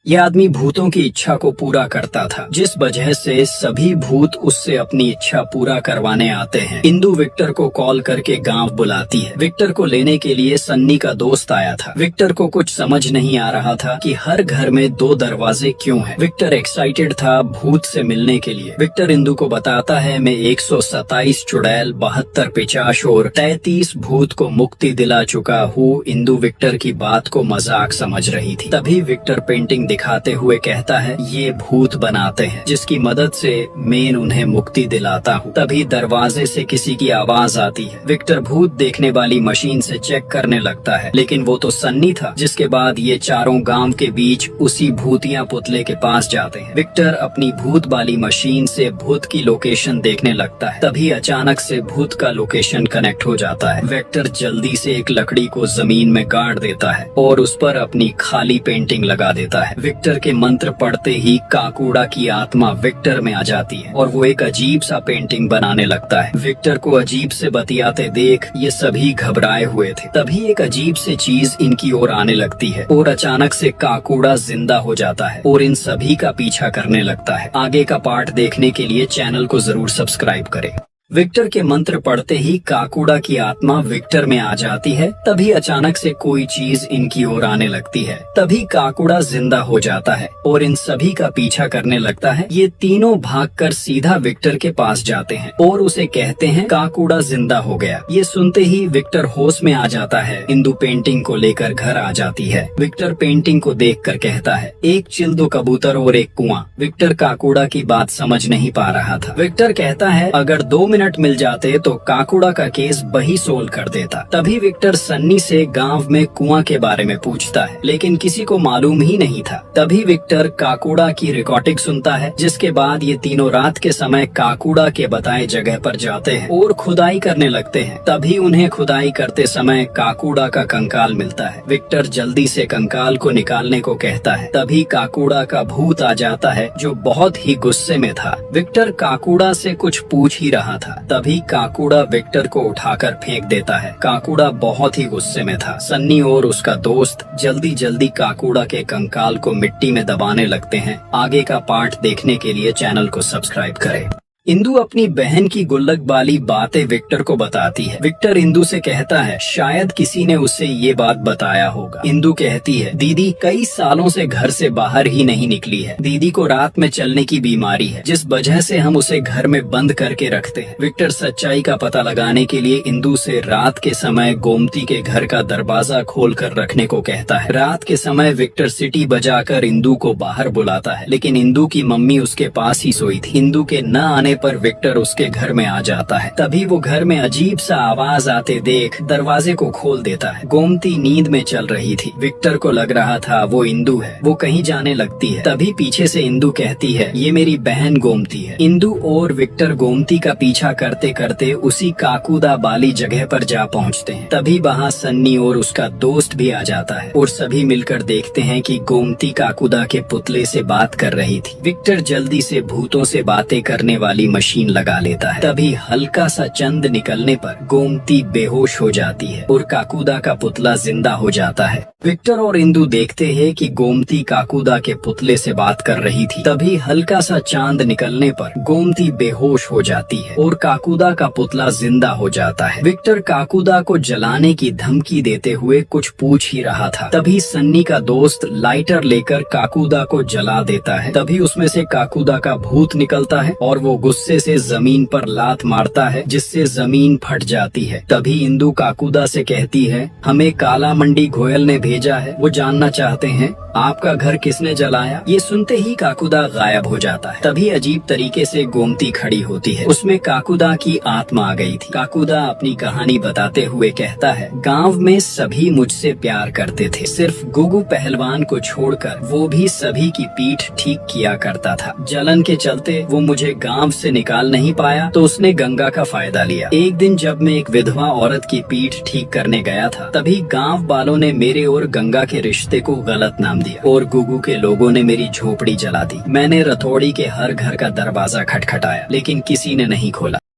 यह आदमी भूतों की इच्छा को पूरा करता था, जिस वजह से सभी भूत उससे अपनी इच्छा पूरा करवाने आते हैं। इंदु विक्टर को कॉल करके गांव बुलाती है। विक्टर को लेने के लिए सन्नी का दोस्त आया था। विक्टर को कुछ समझ नहीं आ रहा था कि हर घर में 2 दरवाजे क्यों हैं। विक्टर एक्साइटेड था भूत से मिलने के लिए। विक्टर इंदु को बताता है, मैं 127 चुड़ैल, 72 पिशाच और 33 भूत को मुक्ति दिला चुका हूँ। इंदु विक्टर की बात को मजाक समझ रही थी। तभी विक्टर पेंटिंग दिखाते हुए कहता है, ये भूत बनाते हैं जिसकी मदद से मैं उन्हें मुक्ति दिलाता हूँ। तभी दरवाजे से किसी की आवाज आती है। विक्टर भूत देखने वाली मशीन से चेक करने लगता है, लेकिन वो तो सन्नी था। जिसके बाद ये चारों गांव के बीच उसी भूतिया पुतले के पास जाते हैं। विक्टर अपनी भूत वाली मशीन से भूत की लोकेशन देखने लगता है। तभी अचानक से भूत का लोकेशन कनेक्ट हो जाता है। विक्टर जल्दी से एक लकड़ी को जमीन में गाड़ देता है और उस पर अपनी खाली पेंटिंग लगा देता है। विक्टर के मंत्र पढ़ते ही काकूड़ा की आत्मा विक्टर में आ जाती है और वो एक अजीब सा पेंटिंग बनाने लगता है। विक्टर को अजीब से बतियाते देख ये सभी घबराए हुए थे। तभी एक अजीब सी चीज इनकी ओर आने लगती है और अचानक से काकूड़ा जिंदा हो जाता है और इन सभी का पीछा करने लगता है। आगे का पार्ट देखने के लिए चैनल को जरूर सब्सक्राइब करें। विक्टर के मंत्र पढ़ते ही काकूड़ा की आत्मा विक्टर में आ जाती है। तभी अचानक से कोई चीज इनकी ओर आने लगती है। तभी काकूड़ा जिंदा हो जाता है और इन सभी का पीछा करने लगता है। ये तीनों भागकर सीधा विक्टर के पास जाते हैं और उसे कहते हैं, काकूड़ा जिंदा हो गया। ये सुनते ही विक्टर होश में आ जाता है। इंदु पेंटिंग को लेकर घर आ जाती है। विक्टर पेंटिंग को देखकर कहता है, एक चिल, 2 कबूतर और एक कुआं। विक्टर काकूड़ा की बात समझ नहीं पा रहा था। विक्टर कहता है, अगर 2 मिनट मिल जाते तो काकूड़ा का केस वही सोल्व कर देता। तभी विक्टर सन्नी से गांव में कुआं के बारे में पूछता है, लेकिन किसी को मालूम ही नहीं था। तभी विक्टर काकूड़ा की रिकॉर्डिंग सुनता है, जिसके बाद ये तीनों रात के समय काकूड़ा के बताए जगह पर जाते हैं और खुदाई करने लगते हैं। तभी उन्हें खुदाई करते समय काकूड़ा का कंकाल मिलता है। विक्टर जल्दी से कंकाल को निकालने को कहता है। तभी काकूड़ा का भूत आ जाता है, जो बहुत ही गुस्से में था। विक्टर काकूड़ा से कुछ पूछ ही रहा था। तभी काकूड़ा विक्टर को उठाकर फेंक देता है। काकूड़ा बहुत ही गुस्से में था। सन्नी और उसका दोस्त जल्दी जल्दी काकूड़ा के कंकाल को मिट्टी में दबाने लगते हैं। आगे का पार्ट देखने के लिए चैनल को सब्सक्राइब करें। इंदु अपनी बहन की गुल्लक वाली बातें विक्टर को बताती है। विक्टर इंदु से कहता है, शायद किसी ने उसे ये बात बताया होगा। इंदु कहती है, दीदी कई सालों से घर से बाहर ही नहीं निकली है। दीदी को रात में चलने की बीमारी है, जिस वजह से हम उसे घर में बंद करके रखते हैं। विक्टर सच्चाई का पता लगाने के लिए इंदु से रात के समय गोमती के घर का दरवाजा खोल कर रखने को कहता है। रात के समय विक्टर सीटी बजाकर इंदु को बाहर बुलाता है, लेकिन इंदु की मम्मी उसके पास ही सोई थी। इंदु के न आने पर विक्टर उसके घर में आ जाता है। तभी वो घर में अजीब सा आवाज आते देख दरवाजे को खोल देता है। गोमती नींद में चल रही थी। विक्टर को लग रहा था वो इंदु है। वो कहीं जाने लगती है। तभी पीछे से इंदु कहती है, ये मेरी बहन गोमती है। इंदु और विक्टर गोमती का पीछा करते करते उसी काकूदा वाली जगह पर जा पहुंचते हैं। तभी वहाँ सन्नी और उसका दोस्त भी आ जाता है और सभी मिलकर देखते हैं कि गोमती काकूदा के पुतले से बात कर रही थी। विक्टर जल्दी से भूतों से बातें करने वाली मशीन लगा लेता है। तभी हल्का सा चंद निकलने पर गोमती बेहोश हो जाती है और काकूदा का पुतला जिंदा हो जाता है। विक्टर और इंदु देखते हैं कि गोमती काकूदा के पुतले से बात कर रही थी। तभी हल्का सा चांद निकलने पर गोमती बेहोश हो जाती है और काकूदा का पुतला जिंदा हो जाता है। विक्टर काकूदा को जलाने की धमकी देते हुए कुछ पूछ ही रहा था। तभी सन्नी का दोस्त लाइटर लेकर काकूदा को जला देता है। तभी उसमें से काकूदा का भूत निकलता है और वो गुस्से से जमीन पर लात मारता है, जिससे जमीन फट जाती है। तभी इंदु काकूदा से कहती है, हमें काला मंडी घोयल ने भेजा है। वो जानना चाहते हैं आपका घर किसने जलाया। ये सुनते ही काकूदा गायब हो जाता है। तभी अजीब तरीके से गोमती खड़ी होती है। उसमें काकूदा की आत्मा आ गई थी। काकूदा अपनी कहानी बताते हुए कहता है, गांव में सभी मुझसे प्यार करते थे, सिर्फ गुगू पहलवान को छोड़कर। वो भी सभी की पीठ ठीक किया करता था। जलन के चलते वो मुझे गांव से निकाल नहीं पाया तो उसने गंगा का फायदा लिया। एक दिन जब मैं एक विधवा औरत की पीठ ठीक करने गया था, तभी गांव वालों ने मेरे और गंगा के रिश्ते को गलत नाम दिया और गुगू के लोगों ने मेरी झोपड़ी जला दी। मैंने रथौड़ी के हर घर का दरवाजा खटखटाया, लेकिन किसी ने नहीं खोला।